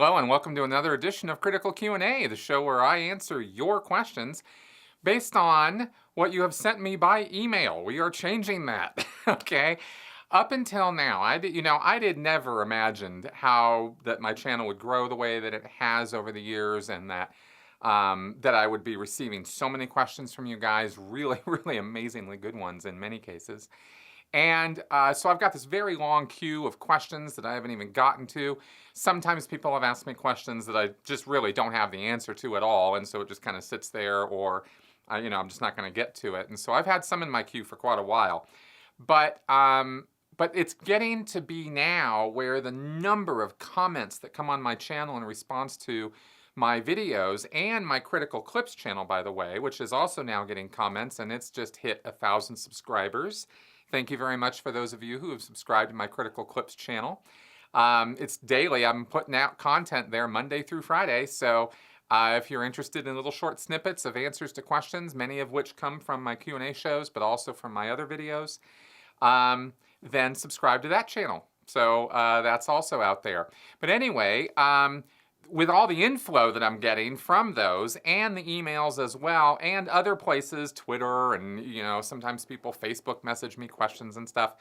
Hello and welcome to another edition of Critical Q&A, the show where I answer your questions based on what you have sent me by email. We are changing that, okay? Up until now, I did never imagined how that my channel would grow the way that it has over the years, and that I would be receiving so many questions from you guys, really, really amazingly good ones in many cases. And so I've got this very long queue of questions that I haven't even gotten to. Sometimes people have asked me questions that I just really don't have the answer to at all, and so it just kind of sits there, or I'm just not going to get to it. And so I've had some in my queue for quite a while. But it's getting to be now where the number of comments that come on my channel in response to my videos, and my Critical Clips channel, by the way, which is also now getting comments, and it's just hit 1,000 subscribers. Thank you very much for those of you who have subscribed to my Critical Clips channel. It's daily. I'm putting out content there Monday through Friday, so if you're interested in little short snippets of answers to questions, many of which come from my Q&A shows, but also from my other videos, then subscribe to that channel. So that's also out there. But anyway, with all the inflow that I'm getting from those, and the emails as well, and other places, Twitter, and sometimes people Facebook message me questions and stuff,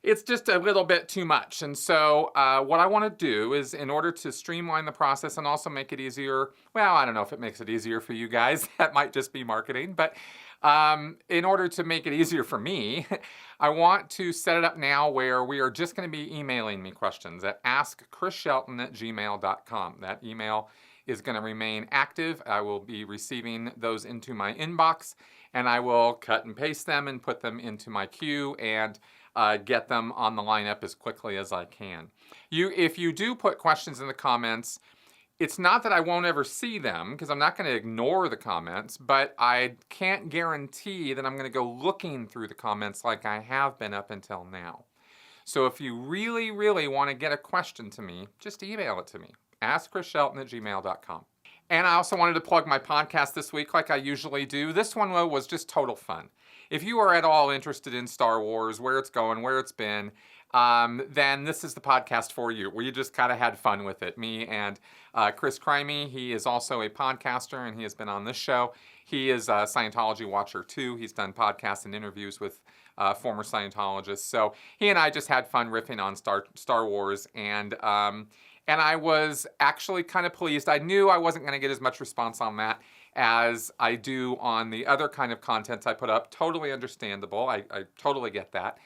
it's just a little bit too much. And so what I want to do is, in order to streamline the process and also make it easier, well, I don't know if it makes it easier for you guys, that might just be marketing, but in order to make it easier for me, I want to set it up now where we are just going to be emailing me questions at askchrisshelton@gmail.com. That email is going to remain active. I will be receiving those into my inbox, and I will cut and paste them and put them into my queue and get them on the lineup as quickly as I can. If you do put questions in the comments, it's not that I won't ever see them, because I'm not going to ignore the comments, but I can't guarantee that I'm going to go looking through the comments like I have been up until now. So if you really, really want to get a question to me, just email it to me, askchrisshelton@gmail.com. And I also wanted to plug my podcast this week like I usually do. This one was just total fun. If you are at all interested in Star Wars, where it's going, where it's been, then this is the podcast for you. We just kind of had fun with it. Me and Chris Crimey, he is also a podcaster, and he has been on this show. He is a Scientology watcher too. He's done podcasts and interviews with former Scientologists. So he and I just had fun riffing on Star Wars, and I was actually kind of pleased. I knew I wasn't going to get as much response on that as I do on the other kind of content I put up. Totally understandable. I totally get that.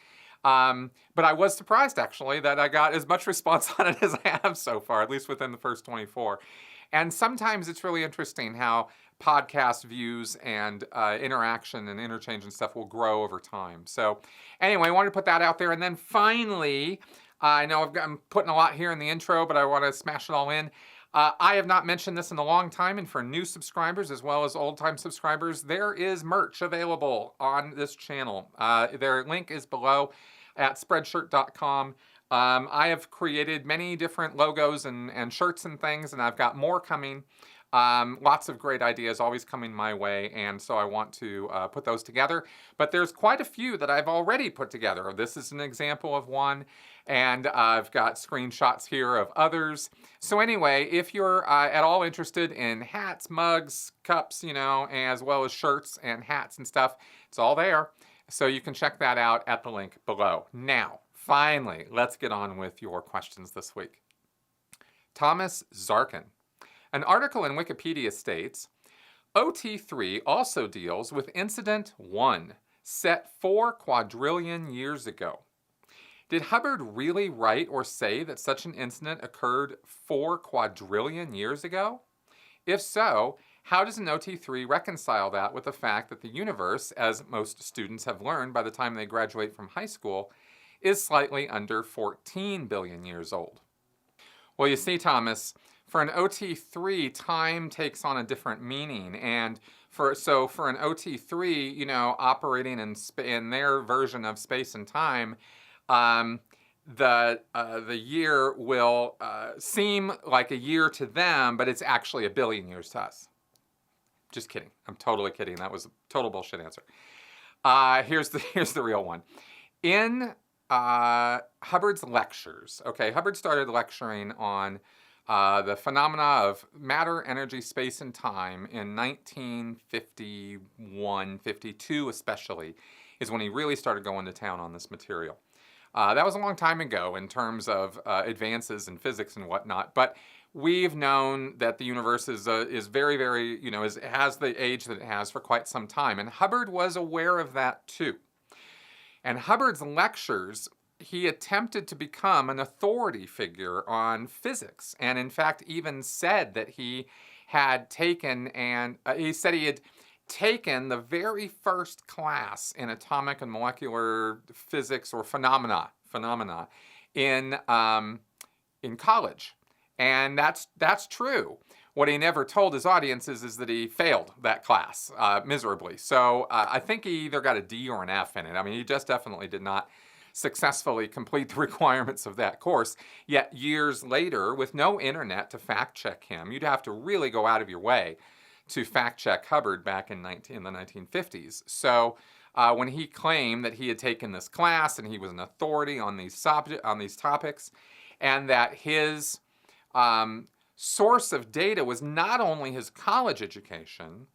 But I was surprised, actually, that I got as much response on it as I have so far, at least within the first 24. And sometimes it's really interesting how podcast views and interaction and interchange and stuff will grow over time. So anyway, I wanted to put that out there. And then finally, I know I'm putting a lot here in the intro, but I want to smash it all in. I have not mentioned this in a long time, and for new subscribers as well as old-time subscribers, there is merch available on this channel. Their link is below at spreadshirt.com. I have created many different logos and shirts and things, and I've got more coming. Lots of great ideas always coming my way, and so I want to put those together. But there's quite a few that I've already put together. This is an example of one, and I've got screenshots here of others. So anyway, if you're at all interested in hats, mugs, cups, as well as shirts and hats and stuff, it's all there. So you can check that out at the link below. Now, finally, let's get on with your questions this week. Thomas Zarkin. An article in Wikipedia states, OT3 also deals with Incident 1, set 4 quadrillion years ago. Did Hubbard really write or say that such an incident occurred 4 quadrillion years ago? If so, how does an OT3 reconcile that with the fact that the universe, as most students have learned by the time they graduate from high school, is slightly under 14 billion years old? Well, you see, Thomas, for an OT3, time takes on a different meaning, and for an OT3, operating in their version of space and time, the year will seem like a year to them, but it's actually 1 billion years to us. Just kidding. I'm totally kidding. That was a total bullshit answer. Here's the real one. In Hubbard's lectures, okay, Hubbard started lecturing on the phenomena of matter, energy, space, and time in 1951, 52 especially, is when he really started going to town on this material. That was a long time ago in terms of advances in physics and whatnot, but we've known that the universe is very, very, has the age that it has for quite some time, and Hubbard was aware of that too. And Hubbard's lectures, he attempted to become an authority figure on physics, and in fact even said that he had taken he had taken the very first class in atomic and molecular physics or phenomena in college, and that's true. What he never told his audiences is that he failed that class miserably. So I think he either got a D or an F in it. I mean, he just definitely did not successfully complete the requirements of that course. Yet years later, with no internet to fact check him, you'd have to really go out of your way to fact check Hubbard back in the 1950s. So when he claimed that he had taken this class and he was an authority on these topics, and that his source of data was not only his college education,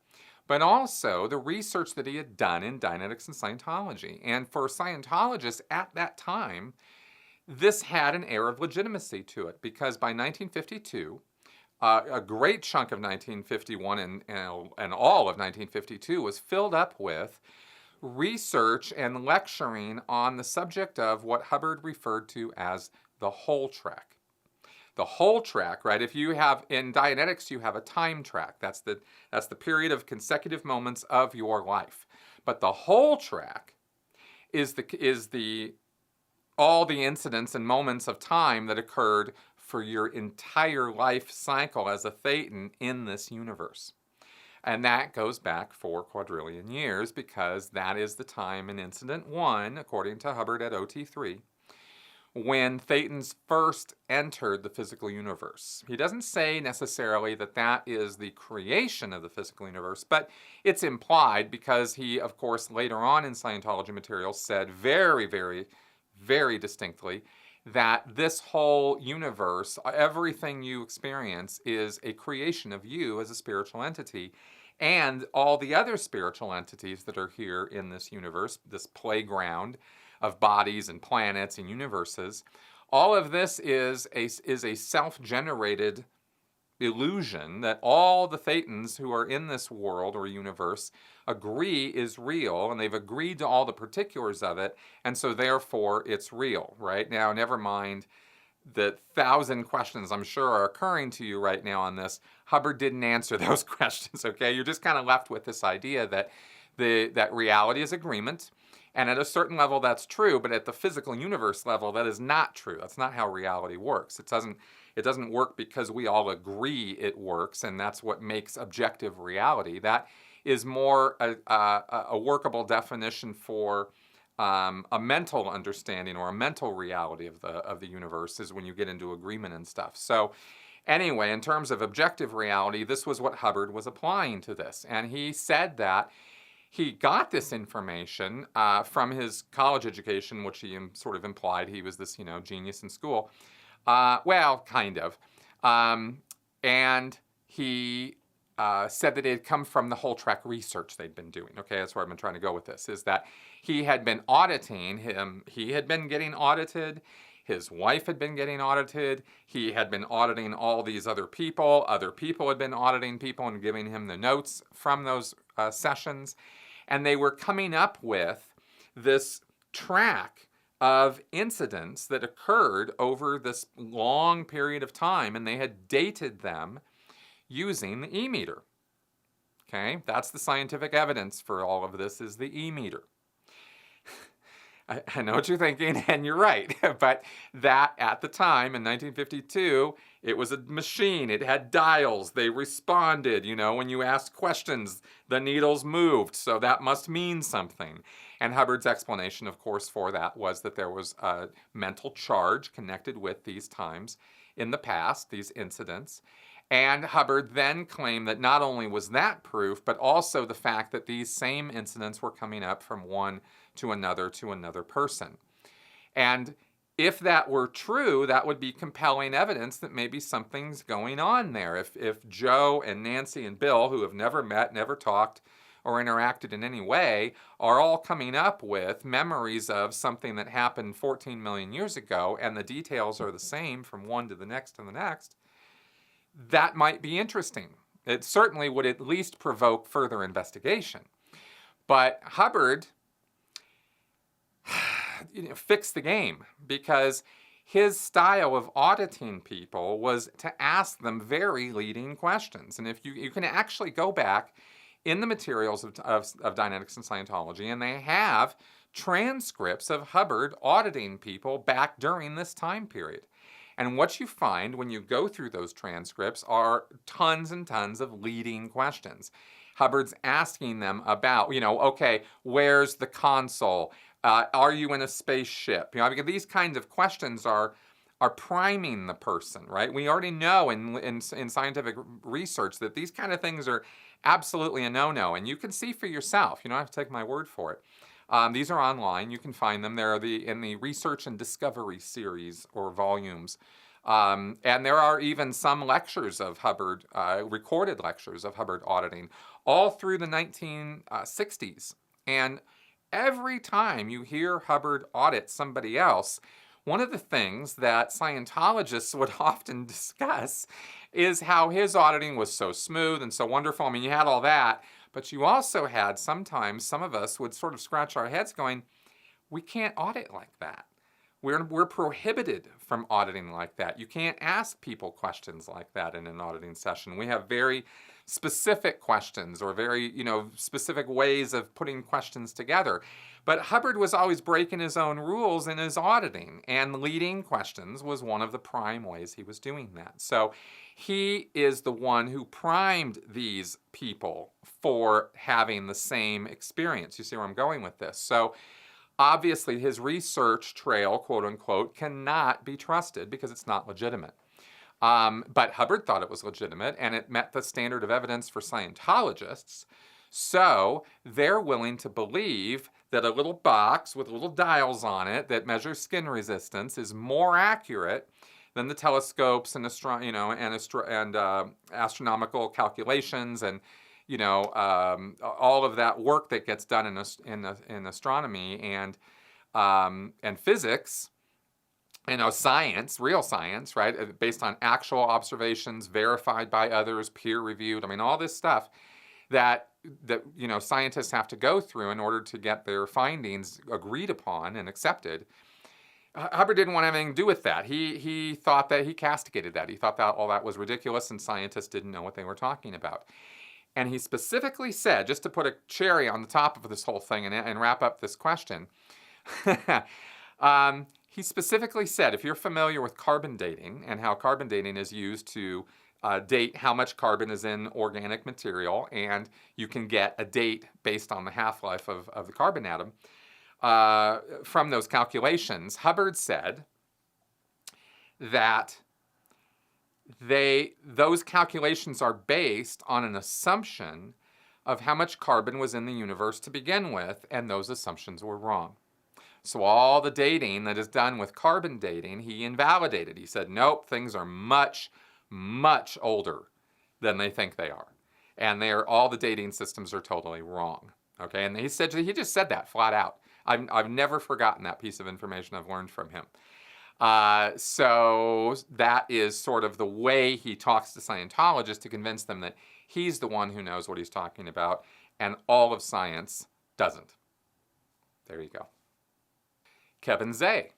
but also the research that he had done in Dianetics and Scientology. And for Scientologists at that time, this had an air of legitimacy to it, because by 1952, a great chunk of 1951 and all of 1952 was filled up with research and lecturing on the subject of what Hubbard referred to as the whole track. The whole track, right? If you have, in Dianetics, you have a time track. That's the period of consecutive moments of your life. But the whole track is all the incidents and moments of time that occurred for your entire life cycle as a Thetan in this universe. And that goes back 4 quadrillion years, because that is the time in Incident 1, according to Hubbard at OT3, when Thetans first entered the physical universe. He doesn't say necessarily that that is the creation of the physical universe, but it's implied, because he, of course, later on in Scientology materials said very, very, very distinctly that this whole universe, everything you experience, is a creation of you as a spiritual entity, and all the other spiritual entities that are here in this universe, this playground of bodies and planets and universes. All of this is a self-generated illusion that all the Thetans who are in this world or universe agree is real, and they've agreed to all the particulars of it, and so therefore it's real, right? Now, never mind the 1,000 questions I'm sure are occurring to you right now on this. Hubbard didn't answer those questions, okay? You're just kind of left with this idea that that reality is agreement, and at a certain level that's true, but at the physical universe level that is not true. That's not how reality works. It doesn't work because we all agree it works, and that's what makes objective reality. That is more a workable definition for a mental understanding or a mental reality of the universe, is when you get into agreement and stuff. So anyway, in terms of objective reality, this was what Hubbard was applying to this. And he said that he got this information from his college education, which he sort of implied he was this, genius in school. Well, kind of. And he said that it had come from the whole track research they'd been doing. Okay, that's where I've been trying to go with this, is that he had been auditing him. He had been getting audited. His wife had been getting audited. He had been auditing all these other people. Other people had been auditing people and giving him the notes from those sessions. And they were coming up with this track of incidents that occurred over this long period of time, and they had dated them using the E-meter. Okay, that's the scientific evidence for all of this, is the E-meter. I know what you're thinking, and you're right, but that at the time in 1952, it was a machine. It had dials. They responded. When you asked questions, the needles moved, so that must mean something. And Hubbard's explanation, of course, for that was that there was a mental charge connected with these times in the past, these incidents. And Hubbard then claimed that not only was that proof, but also the fact that these same incidents were coming up from one to another person. And if that were true, that would be compelling evidence that maybe something's going on there. If Joe and Nancy and Bill, who have never met, never talked, or interacted in any way, are all coming up with memories of something that happened 14 million years ago, and the details are the same from one to the next and the next, that might be interesting. It certainly would at least provoke further investigation. But Hubbard fixed the game, because his style of auditing people was to ask them very leading questions. And if you can actually go back in the materials of Dianetics and Scientology, and they have transcripts of Hubbard auditing people back during this time period. And what you find when you go through those transcripts are tons and tons of leading questions. Hubbard's asking them about, okay, where's the console? Are you in a spaceship? Because these kinds of questions are priming the person, right? We already know in scientific research that these kind of things are absolutely a no-no, and you can see for yourself. You don't have to take my word for it. These are online. You can find them. They're in the Research and Discovery series or volumes. And there are even some lectures of Hubbard, recorded lectures of Hubbard auditing, all through the 1960s. And every time you hear Hubbard audit somebody else, one of the things that Scientologists would often discuss is how his auditing was so smooth and so wonderful. I mean, you had all that, but you also had sometimes some of us would sort of scratch our heads going, we can't audit like that. We're prohibited from auditing like that. You can't ask people questions like that in an auditing session. We have very specific questions or very, specific ways of putting questions together. But Hubbard was always breaking his own rules in his auditing, and leading questions was one of the prime ways he was doing that. So he is the one who primed these people for having the same experience. You see where I'm going with this? So obviously his research trail, quote unquote, cannot be trusted because it's not legitimate. But Hubbard thought it was legitimate, and it met the standard of evidence for Scientologists. So they're willing to believe that a little box with little dials on it that measures skin resistance is more accurate than the telescopes and astronomical calculations and all of that work that gets done in astronomy and physics. Science, real science, right? Based on actual observations, verified by others, peer-reviewed. I mean, all this stuff that scientists have to go through in order to get their findings agreed upon and accepted. Hubbard didn't want anything to do with that. He thought that he castigated that. He thought that all that was ridiculous, and scientists didn't know what they were talking about. And he specifically said, just to put a cherry on the top of this whole thing and wrap up this question, he specifically said, if you're familiar with carbon dating and how carbon dating is used to date how much carbon is in organic material, and you can get a date based on the half-life of the carbon atom, from those calculations, Hubbard said that those calculations are based on an assumption of how much carbon was in the universe to begin with, and those assumptions were wrong. So all the dating that is done with carbon dating, he invalidated. He said, nope, things are much, much older than they think they are. And all the dating systems are totally wrong. Okay, and he just said that flat out. I've never forgotten that piece of information I've learned from him. So that is sort of the way he talks to Scientologists to convince them that he's the one who knows what he's talking about, and all of science doesn't. There you go. Kevin Zay.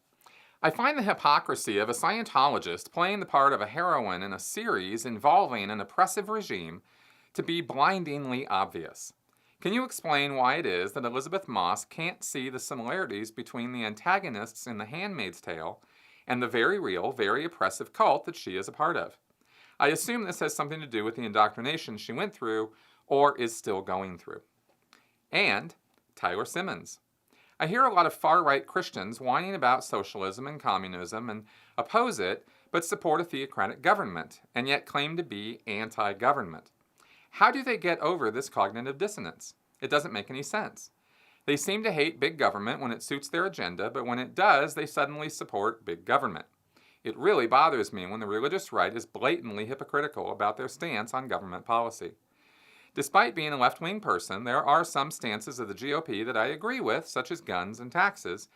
I find the hypocrisy of a Scientologist playing the part of a heroine in a series involving an oppressive regime to be blindingly obvious. Can you explain why it is that Elizabeth Moss can't see the similarities between the antagonists in The Handmaid's Tale and the very real, very oppressive cult that she is a part of? I assume this has something to do with the indoctrination she went through or is still going through. And Tyler Simmons. I hear a lot of far-right Christians whining about socialism and communism and oppose it, but support a theocratic government, and yet claim to be anti-government. How do they get over this cognitive dissonance? It doesn't make any sense. They seem to hate big government when it suits their agenda, but when it does, they suddenly support big government. It really bothers me when the religious right is blatantly hypocritical about their stance on government policy. Despite being a left-wing person, there are some stances of the GOP that I agree with, such as guns and taxes.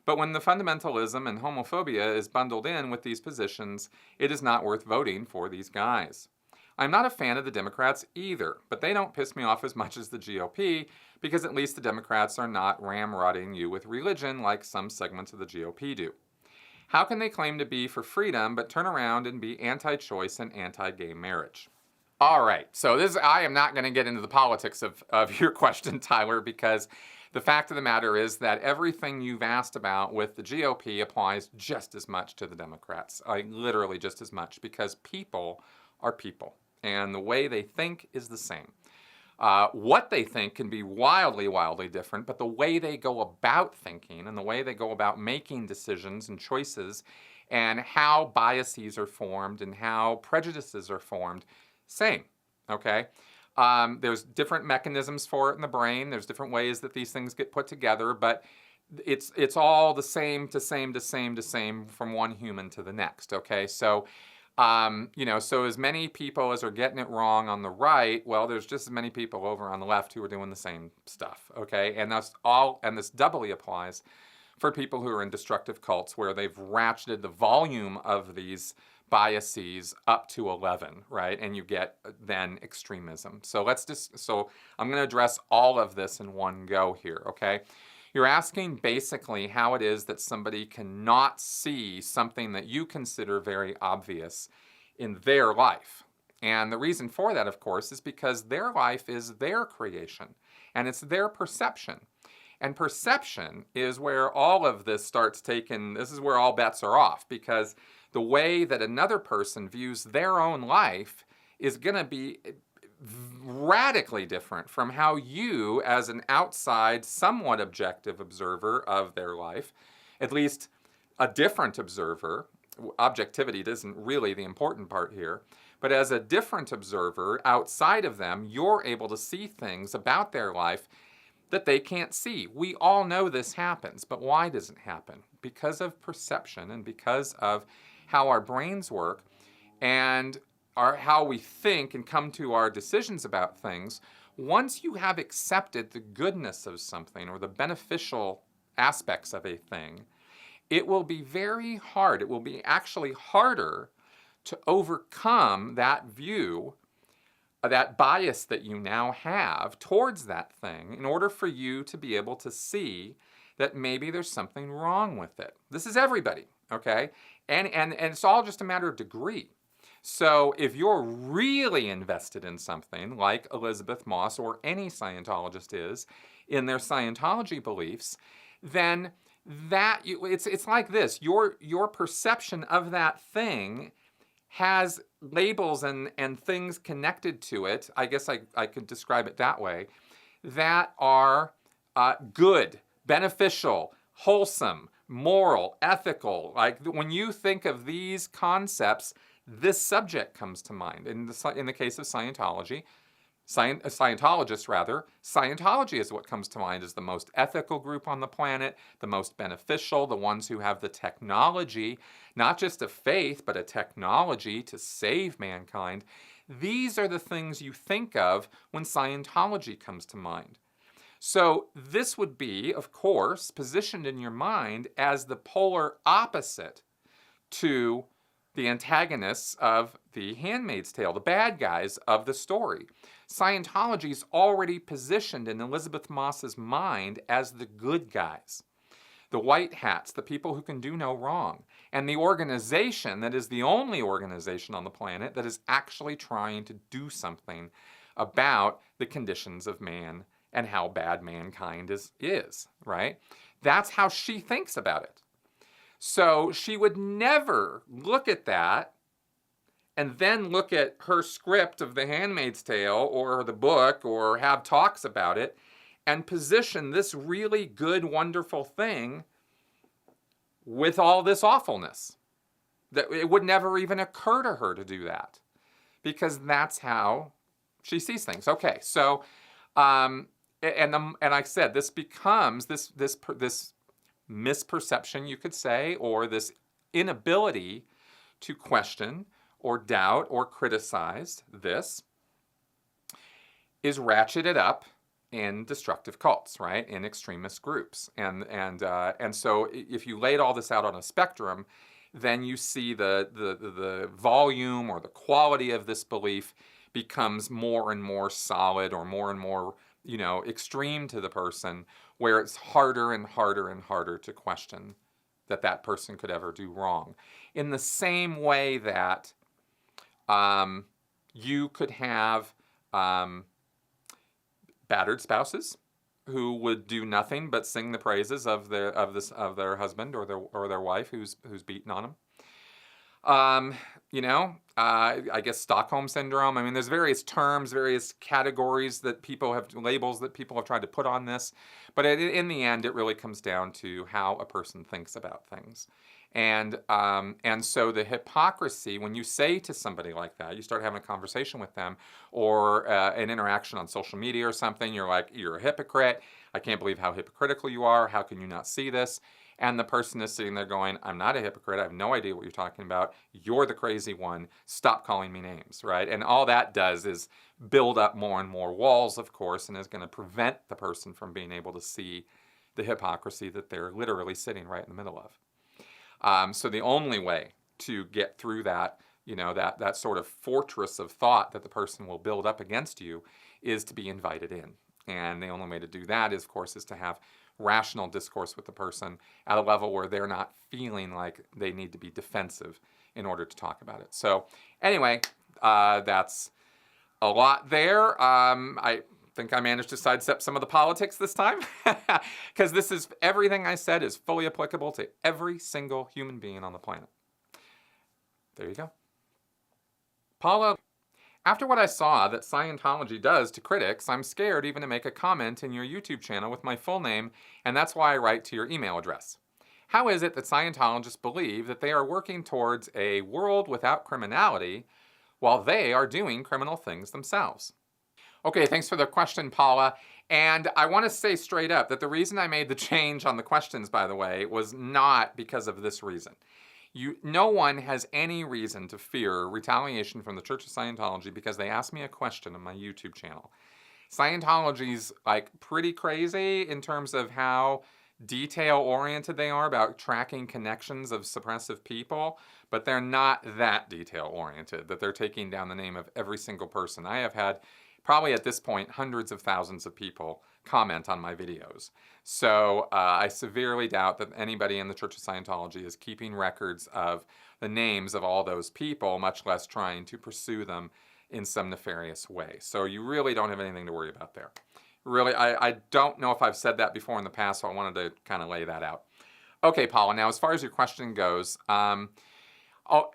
But when the fundamentalism and homophobia is bundled in with these positions, it is not worth voting for these guys. I'm not a fan of the Democrats either, but they don't piss me off as much as the GOP because at least the Democrats are not ramrodding you with religion like some segments of the GOP do. How can they claim to be for freedom but turn around and be anti-choice and anti-gay marriage? All right, so I am not going to get into the politics of your question, Tyler, because the fact of the matter is that everything you've asked about with the GOP applies just as much to the Democrats, literally just as much, because people are people, and the way they think is the same. What they think can be wildly, wildly different, but the way they go about thinking and the way they go about making decisions and choices and how biases are formed and how prejudices are formed, same, okay? There's different mechanisms for it in the brain. There's different ways that these things get put together, but it's all the same from one human to the next, okay? So, so as many people as are getting it wrong on the right, well, there's just as many people over on the left who are doing the same stuff, okay? And this doubly applies for people who are in destructive cults where they've ratcheted the volume of these biases up to 11, right? And you get then extremism. So I'm going to address all of this in one go here, okay? You're asking basically how it is that somebody cannot see something that you consider very obvious in their life. And the reason for that, of course, is because their life is their creation and it's their perception. And perception is where all of this this is where all bets are off, because the way that another person views their own life is going to be radically different from how you, as an outside, somewhat objective observer of their life, at least a different observer, objectivity isn't really the important part here, but as a different observer outside of them, you're able to see things about their life that they can't see. We all know this happens, but why does it happen? Because of perception and because of how our brains work and how we think and come to our decisions about things. Once you have accepted the goodness of something or the beneficial aspects of a thing, it will be very hard. It will be actually harder to overcome that view, that bias that you now have towards that thing in order for you to be able to see that maybe there's something wrong with it. This is everybody, okay? And it's all just a matter of degree. So if you're really invested in something like Elizabeth Moss or any Scientologist is in their Scientology beliefs, then it's like this. Your perception of that thing has labels and things connected to it, I guess I could describe it that way, that are good, beneficial, wholesome, moral, ethical. Like when you think of these concepts, this subject comes to mind. In the case of Scientology, Scientologists rather, Scientology is what comes to mind as the most ethical group on the planet, the most beneficial, the ones who have the technology, not just a faith, but a technology to save mankind. These are the things you think of when Scientology comes to mind. So this would be, of course, positioned in your mind as the polar opposite to the antagonists of The Handmaid's Tale, the bad guys of the story. Scientology is already positioned in Elizabeth Moss's mind as the good guys, the white hats, the people who can do no wrong, and the organization that is the only organization on the planet that is actually trying to do something about the conditions of man and how bad mankind is, right? That's how she thinks about it. So she would never look at that and then look at her script of The Handmaid's Tale or the book or have talks about it and position this really good, wonderful thing with all this awfulness. That it would never even occur to her to do that because that's how she sees things. Okay, so and like I said, this becomes this misperception, you could say, or this inability to question or doubt or criticize this is ratcheted up in destructive cults, right? In extremist groups. And so if you laid all this out on a spectrum, then you see the volume or the quality of this belief becomes more and more solid or more, extreme to the person, where it's harder and harder and harder to question that person could ever do wrong. In the same way that you could have battered spouses who would do nothing but sing the praises of their husband or their wife who's beaten on them. I guess Stockholm syndrome. I mean, there's various terms, various categories that people have, labels that people have tried to put on this. But in the end, it really comes down to how a person thinks about things. And so the hypocrisy, when you say to somebody like that, you start having a conversation with them or an interaction on social media or something, you're like, you're a hypocrite. I can't believe how hypocritical you are. How can you not see this? And the person is sitting there going, I'm not a hypocrite. I have no idea what you're talking about. You're the crazy one. Stop calling me names, right? And all that does is build up more and more walls, of course, and is going to prevent the person from being able to see the hypocrisy that they're literally sitting right in the middle of. So the only way to get through that, that sort of fortress of thought that the person will build up against you is to be invited in. And the only way to do that is, of course, is to have rational discourse with the person at a level where they're not feeling like they need to be defensive in order to talk about it. So anyway, that's a lot there. I think I managed to sidestep some of the politics this time because everything I said is fully applicable to every single human being on the planet. There you go. Paula, after what I saw that Scientology does to critics, I'm scared even to make a comment in your YouTube channel with my full name, and that's why I write to your email address. How is it that Scientologists believe that they are working towards a world without criminality while they are doing criminal things themselves? Okay, thanks for the question, Paula. And I want to say straight up that the reason I made the change on the questions, by the way, was not because of this reason. No one has any reason to fear retaliation from the Church of Scientology because they asked me a question on my YouTube channel. Scientology's pretty crazy in terms of how detail-oriented they are about tracking connections of suppressive people, but they're not that detail-oriented, that they're taking down the name of every single person. I have had, probably at this point, hundreds of thousands of people comment on my videos. So I severely doubt that anybody in the Church of Scientology is keeping records of the names of all those people, much less trying to pursue them in some nefarious way. So you really don't have anything to worry about there. Really, I don't know if I've said that before in the past, so I wanted to kind of lay that out. Okay, Paula, now as far as your question goes,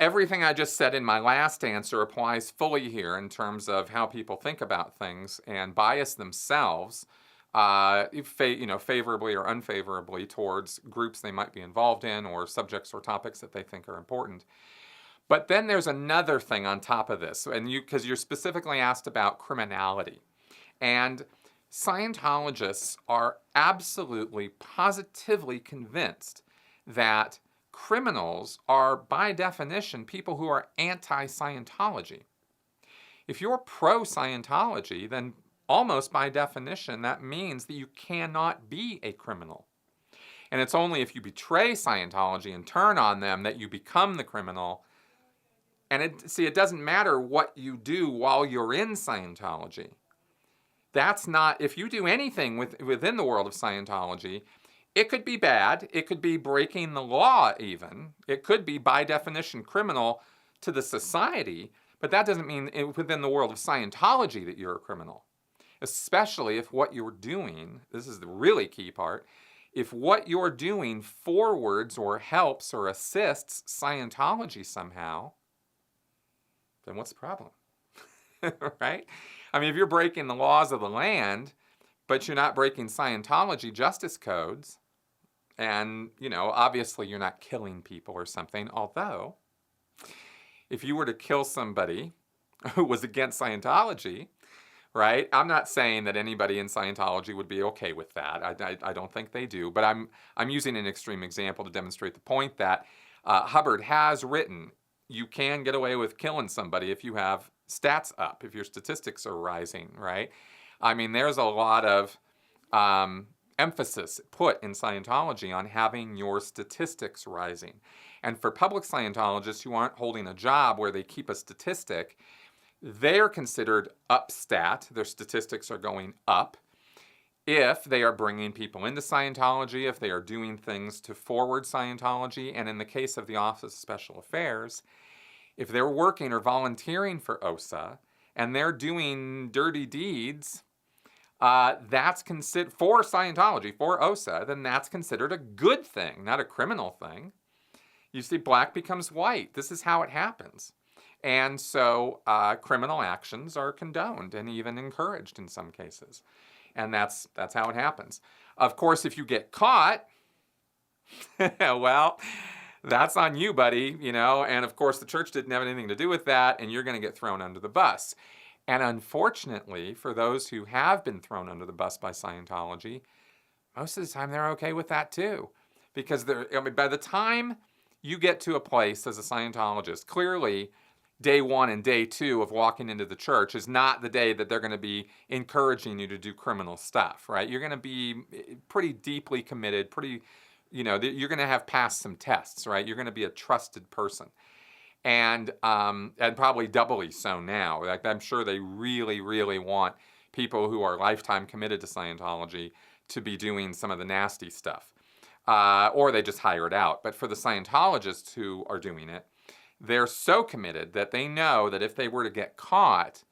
everything I just said in my last answer applies fully here in terms of how people think about things and bias themselves favorably or unfavorably towards groups they might be involved in or subjects or topics that they think are important. But then there's another thing on top of this, and because you're specifically asked about criminality. And Scientologists are absolutely, positively convinced that criminals are, by definition, people who are anti-Scientology. If you're pro-Scientology, then almost by definition, that means that you cannot be a criminal. And it's only if you betray Scientology and turn on them that you become the criminal. And it doesn't matter what you do while you're in Scientology. That's not, if you do anything within the world of Scientology, it could be bad. It could be breaking the law even. It could be, by definition, criminal to the society. But that doesn't mean within the world of Scientology that you're a criminal. Especially if what you're doing, this is the really key part, if what you're doing forwards or helps or assists Scientology somehow, then what's the problem? Right? I mean, if you're breaking the laws of the land, but you're not breaking Scientology justice codes, and, obviously you're not killing people or something, although if you were to kill somebody who was against Scientology, right? I'm not saying that anybody in Scientology would be okay with that. I don't think they do, but I'm using an extreme example to demonstrate the point that Hubbard has written, you can get away with killing somebody if you have stats up, if your statistics are rising, right? I mean, there's a lot of emphasis put in Scientology on having your statistics rising. And for public Scientologists who aren't holding a job where they keep a statistic, they're considered upstat. Their statistics are going up if they are bringing people into Scientology, if they are doing things to forward Scientology, and in the case of the Office of Special Affairs, if they're working or volunteering for OSA and they're doing dirty deeds, that's considered, for Scientology, for OSA, then that's considered a good thing, not a criminal thing. You see, black becomes white. This is how it happens. And so criminal actions are condoned and even encouraged in some cases. And that's how it happens. Of course, if you get caught, well, that's on you, buddy, you know. And of course, the church didn't have anything to do with that, and you're going to get thrown under the bus. And unfortunately, for those who have been thrown under the bus by Scientology, most of the time they're okay with that too. Because by the time you get to a place as a Scientologist, clearly day one and day two of walking into the church is not the day that they're going to be encouraging you to do criminal stuff, right? You're going to be pretty deeply committed, you're going to have passed some tests, right? You're going to be a trusted person. And probably doubly so now. Like, I'm sure they really, really want people who are lifetime committed to Scientology to be doing some of the nasty stuff. Or they just hire it out. But for the Scientologists who are doing it, they're so committed that they know that if they were to get caught,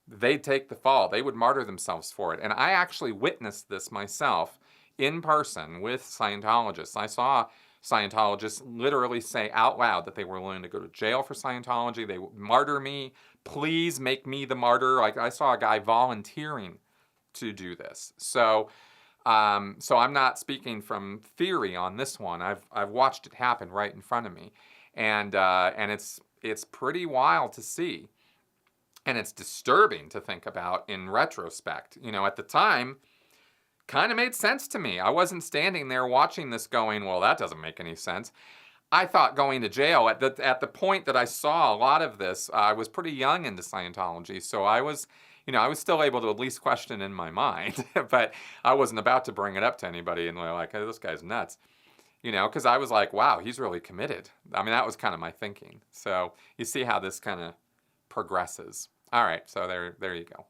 they'd take the fall. They would martyr themselves for it. And I actually witnessed this myself in person with Scientologists. I saw Scientologists literally say out loud that they were willing to go to jail for Scientology. They would martyr me. Please make me the martyr. Like, I saw a guy volunteering to do this. So I'm not speaking from theory on this one. I've watched it happen right in front of me. And it's pretty wild to see. And it's disturbing to think about in retrospect. You know, at the time, kind of made sense to me. I wasn't standing there watching this going, well, that doesn't make any sense. I thought going to jail, at the point that I saw a lot of this, I was pretty young into Scientology, so I was still able to at least question in my mind, but I wasn't about to bring it up to anybody and they're like, hey, this guy's nuts. You know, because I was like, wow, he's really committed. I mean, that was kind of my thinking. So you see how this kind of progresses. All right, so there you go.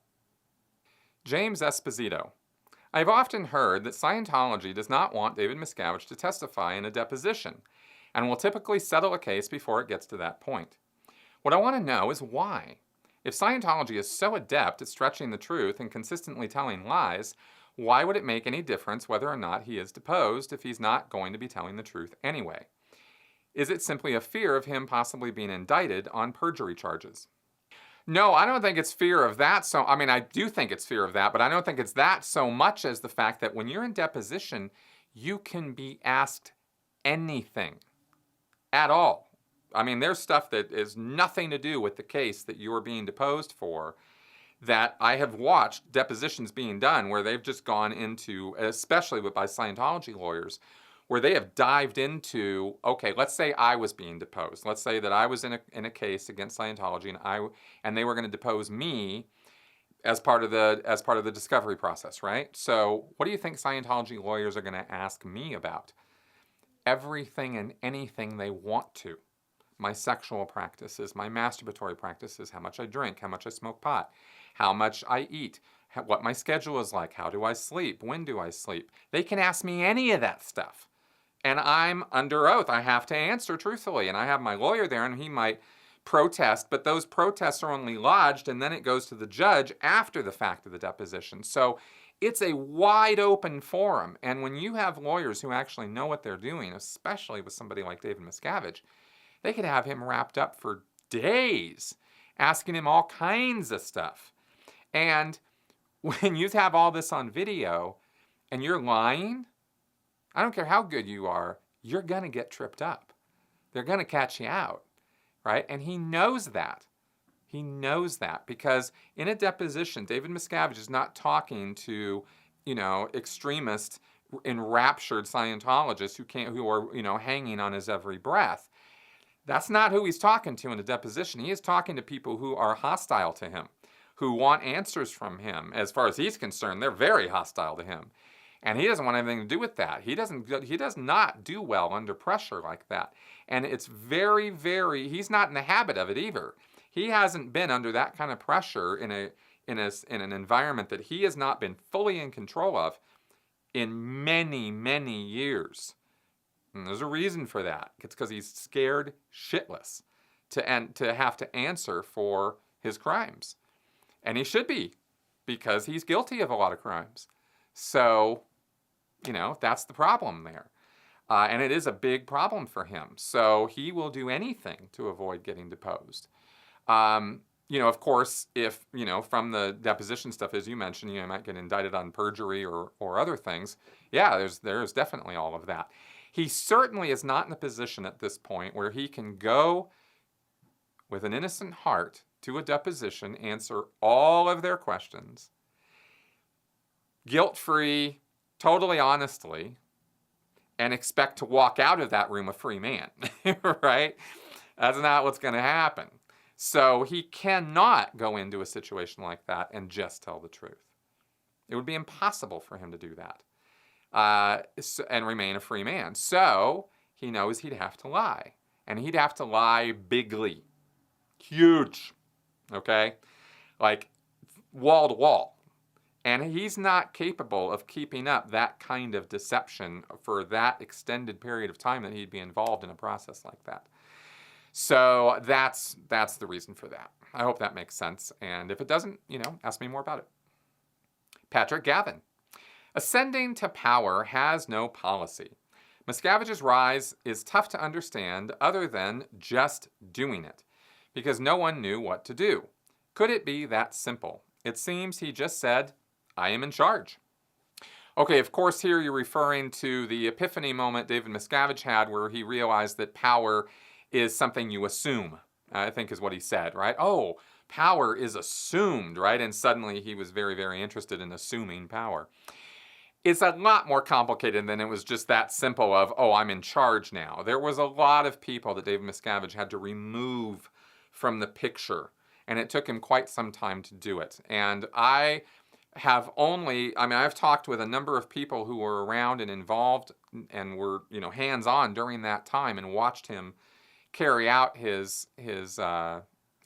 James Esposito. I've often heard that Scientology does not want David Miscavige to testify in a deposition and will typically settle a case before it gets to that point. What I want to know is why. If Scientology is so adept at stretching the truth and consistently telling lies, why would it make any difference whether or not he is deposed if he's not going to be telling the truth anyway? Is it simply a fear of him possibly being indicted on perjury charges? No, I don't think it's fear of that. I do think it's fear of that, but I don't think it's that so much as the fact that when you're in deposition, you can be asked anything at all. I mean, there's stuff that is nothing to do with the case that you're being deposed for that I have watched depositions being done where they've just gone into, especially by Scientology lawyers, where they have dived into, okay, let's say I was being deposed. Let's say that I was in a case against Scientology and they were going to depose me as part of the discovery process, right? So what do you think Scientology lawyers are going to ask me about? Everything and anything they want to. My sexual practices, my masturbatory practices, how much I drink, how much I smoke pot, how much I eat, what my schedule is like, how do I sleep, when do I sleep. They can ask me any of that stuff. And I'm under oath. I have to answer truthfully. And I have my lawyer there and he might protest, but those protests are only lodged and then it goes to the judge after the fact of the deposition. So it's a wide open forum. And when you have lawyers who actually know what they're doing, especially with somebody like David Miscavige, they could have him wrapped up for days, asking him all kinds of stuff. And when you have all this on video and you're lying, I don't care how good you are, you're going to get tripped up. They're going to catch you out, right? And he knows that. He knows that because in a deposition, David Miscavige is not talking to, extremist, enraptured Scientologists who are, hanging on his every breath. That's not who he's talking to in a deposition. He is talking to people who are hostile to him, who want answers from him. As far as he's concerned, they're very hostile to him. And he doesn't want anything to do with that. He does not do well under pressure like that. And it's very, very, he's not in the habit of it either. He hasn't been under that kind of pressure in an environment that he has not been fully in control of in many, many years. And there's a reason for that. It's because he's scared shitless to have to answer for his crimes. And he should be, because he's guilty of a lot of crimes. So, that's the problem there. And it is a big problem for him. So he will do anything to avoid getting deposed. Of course, if, from the deposition stuff, as you mentioned, you might get indicted on perjury or other things. Yeah, there's definitely all of that. He certainly is not in a position at this point where he can go with an innocent heart to a deposition, answer all of their questions, guilt-free, totally honestly, and expect to walk out of that room a free man, right? That's not what's going to happen. So he cannot go into a situation like that and just tell the truth. It would be impossible for him to do that and remain a free man. So he knows he'd have to lie. And he'd have to lie bigly. Huge. Okay? Like wall to wall. And he's not capable of keeping up that kind of deception for that extended period of time that he'd be involved in a process like that. So that's the reason for that. I hope that makes sense. And if it doesn't, ask me more about it. Patrick Gavin. Ascending to power has no policy. Miscavige's rise is tough to understand other than just doing it, because no one knew what to do. Could it be that simple? It seems he just said, I am in charge. Okay, of course, here you're referring to the epiphany moment David Miscavige had where he realized that power is something you assume, I think is what he said, right? Oh, power is assumed, right? And suddenly he was very, very interested in assuming power. It's a lot more complicated than it was just that simple of, oh, I'm in charge now. There was a lot of people that David Miscavige had to remove from the picture, and it took him quite some time to do it. And I've talked with a number of people who were around and involved and were, hands-on during that time and watched him carry out his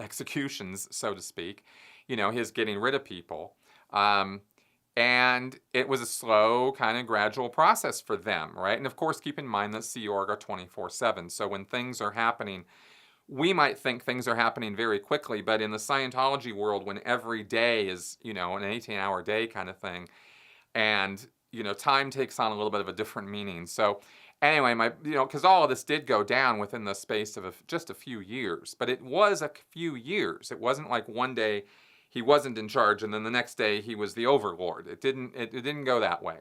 executions, so to speak, his getting rid of people. And it was a slow, kind of gradual process for them, right? And of course, keep in mind that Sea Org are 24/7. So when things are happening, we might think things are happening very quickly, but in the Scientology world, when every day is, an 18-hour day kind of thing, and, time takes on a little bit of a different meaning. So anyway, because all of this did go down within the space of just a few years, but it was a few years. It wasn't like one day he wasn't in charge and then the next day he was the overlord. It didn't go that way.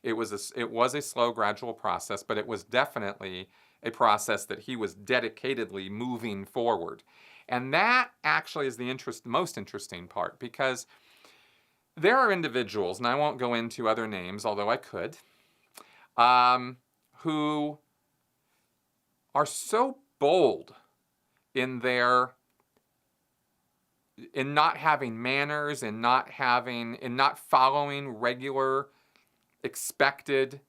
It was a slow, gradual process, but it was definitely a process that he was dedicatedly moving forward. And that actually is the most interesting part, because there are individuals, and I won't go into other names, although I could, who are so bold in not having manners, in not following regular, expected,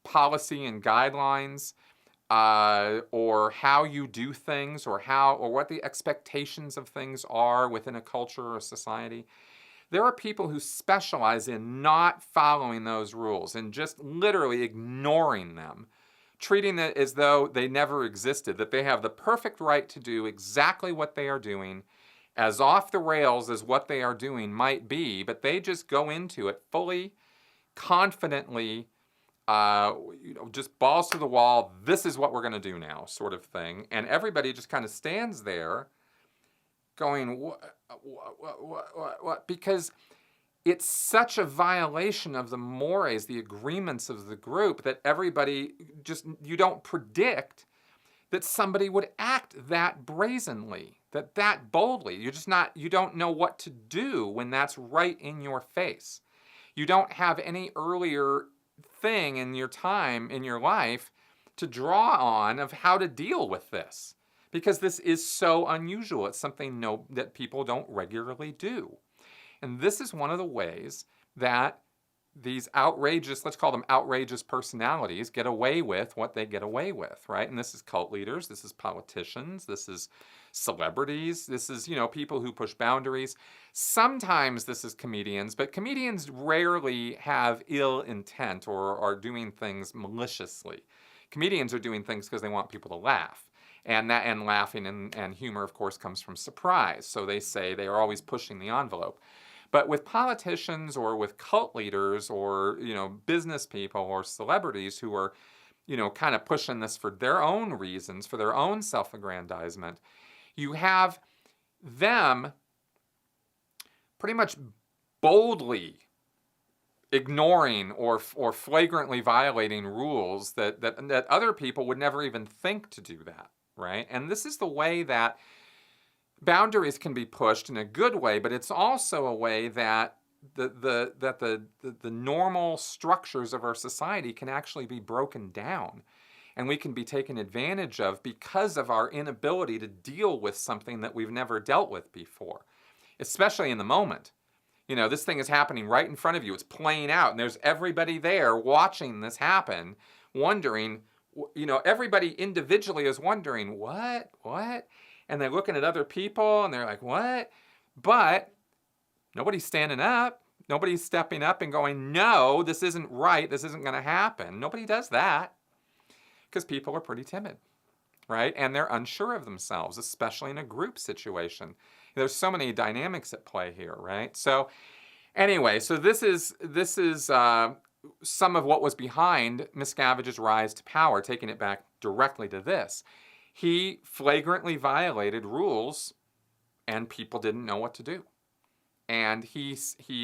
policy and guidelines, or how you do things, or what the expectations of things are within a culture or a society. There are people who specialize in not following those rules and just literally ignoring them, treating it as though they never existed, that they have the perfect right to do exactly what they are doing, as off the rails as what they are doing might be, but they just go into it fully, confidently, just balls to the wall, this is what we're going to do now, sort of thing. And everybody just kind of stands there going, what? Because it's such a violation of the mores, the agreements of the group, that everybody you don't predict that somebody would act that brazenly, that boldly. You don't know what to do when that's right in your face. You don't have any earlier thing in your time, in your life, to draw on of how to deal with this. Because this is so unusual. It's something that people don't regularly do. And this is one of the ways that these outrageous, let's call them outrageous personalities, get away with what they get away with, right? And this is cult leaders, this is politicians, this is celebrities, this is, people who push boundaries. Sometimes this is comedians, but comedians rarely have ill intent or are doing things maliciously. Comedians are doing things because they want people to laugh. And laughing and humor, of course, comes from surprise. So they say they are always pushing the envelope. But with politicians or with cult leaders or, business people or celebrities who are, kind of pushing this for their own reasons, for their own self-aggrandizement, you have them pretty much boldly ignoring or flagrantly violating rules that other people would never even think to do that, right? And this is the way that boundaries can be pushed in a good way, but it's also a way that the normal structures of our society can actually be broken down, and we can be taken advantage of because of our inability to deal with something that we've never dealt with before, especially in the moment. This thing is happening right in front of you. It's playing out, and there's everybody there watching this happen, wondering, everybody individually is wondering, what? And they're looking at other people and they're like, what? But nobody's standing up. Nobody's stepping up and going, no, this isn't right. This isn't going to happen. Nobody does that because people are pretty timid, right? And they're unsure of themselves, especially in a group situation. There's so many dynamics at play here, right? So anyway, so this is some of what was behind Miscavige's rise to power, taking it back directly to this. He flagrantly violated rules, and people didn't know what to do. And he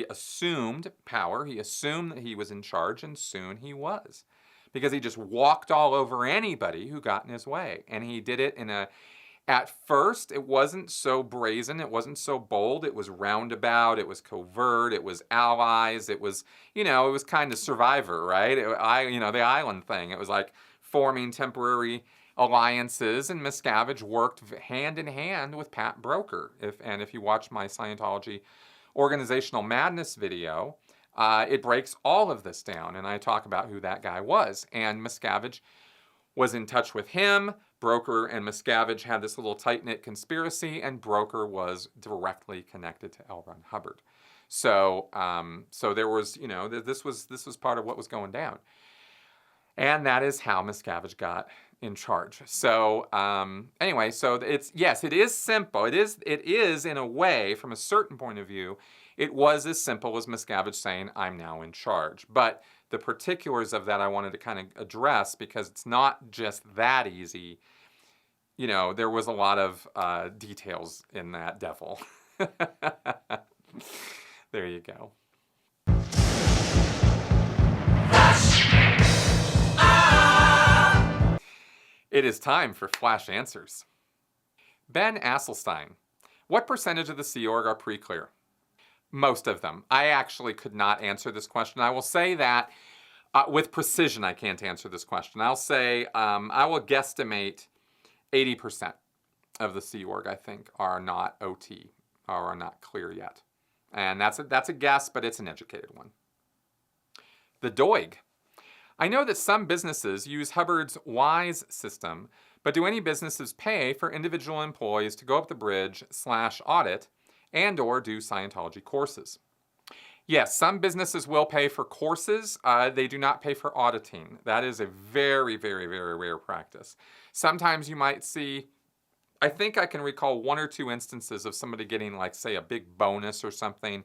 assumed power. He assumed that he was in charge, and soon he was. Because he just walked all over anybody who got in his way. And he did it at first, it wasn't so brazen, it wasn't so bold, it was roundabout, it was covert, it was allies, it was, it was kind of Survivor, right? The island thing. It was like forming temporary alliances, and Miscavige worked hand in hand with Pat Broker. If you watch my Scientology Organizational Madness video, it breaks all of this down, and I talk about who that guy was. And Miscavige was in touch with him. Broker and Miscavige had this little tight-knit conspiracy, and Broker was directly connected to L. Ron Hubbard. So there was, this was part of what was going down. And that is how Miscavige got in charge. So anyway, so it is simple. It is in a way, from a certain point of view, it was as simple as Miscavige saying, I'm now in charge. But the particulars of that I wanted to kind of address, because it's not just that easy. There was a lot of details in that devil. There you go. It is time for Flash Answers. Ben Asselstein. What percentage of the Sea Org are pre-clear? Most of them. I actually could not answer this question. I will say that with precision I can't answer this question. I'll say I will guesstimate 80% of the Sea Org, I think, are not OT, or are not clear yet. And that's a guess, but it's an educated one. The Doig. I know that some businesses use Hubbard's WISE system, but do any businesses pay for individual employees to go up the bridge / audit and or do Scientology courses? Yes, some businesses will pay for courses. They do not pay for auditing. That is a very, very, very rare practice. Sometimes you might see, I think I can recall 1 or 2 instances of somebody getting, like, say, a big bonus or something,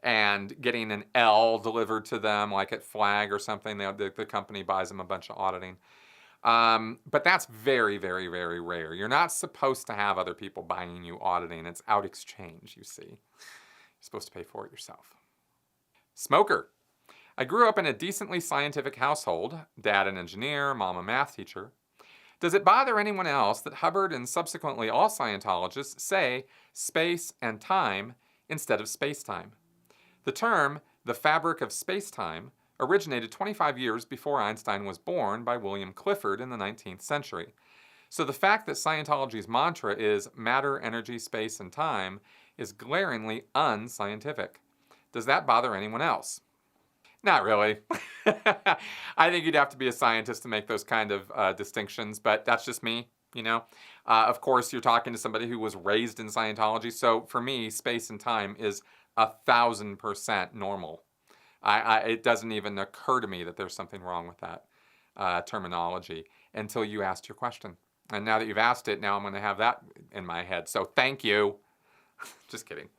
and getting an L delivered to them, like at Flag or something. The company buys them a bunch of auditing. But that's very, very, very rare. You're not supposed to have other people buying you auditing. It's out exchange, you see. You're supposed to pay for it yourself. Smoker. I grew up in a decently scientific household. Dad an engineer, mom a math teacher. Does it bother anyone else that Hubbard and subsequently all Scientologists say space and time instead of space-time? The term, the fabric of space-time, originated 25 years before Einstein was born by William Clifford in the 19th century. So the fact that Scientology's mantra is matter, energy, space, and time is glaringly unscientific. Does that bother anyone else? Not really. I think you'd have to be a scientist to make those kind of distinctions, but that's just me, you know. Of course, you're talking to somebody who was raised in Scientology, so for me, space and time is 1,000% normal. It doesn't even occur to me that there's something wrong with that terminology until you asked your question. And now that you've asked it, now I'm going to have that in my head. So thank you. Just kidding.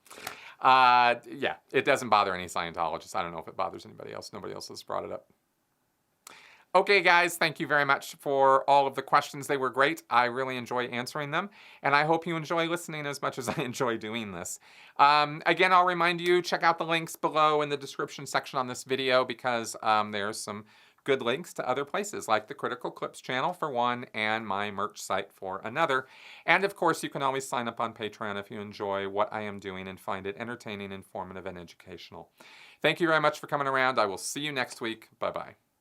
Yeah, it doesn't bother any Scientologists. I don't know if it bothers anybody else. Nobody else has brought it up. Okay, guys, thank you very much for all of the questions. They were great. I really enjoy answering them, and I hope you enjoy listening as much as I enjoy doing this. Again, I'll remind you, check out the links below in the description section on this video because there's some good links to other places like the Critical Clips channel for one and my merch site for another. And of course, you can always sign up on Patreon if you enjoy what I am doing and find it entertaining, informative, and educational. Thank you very much for coming around. I will see you next week. Bye-bye.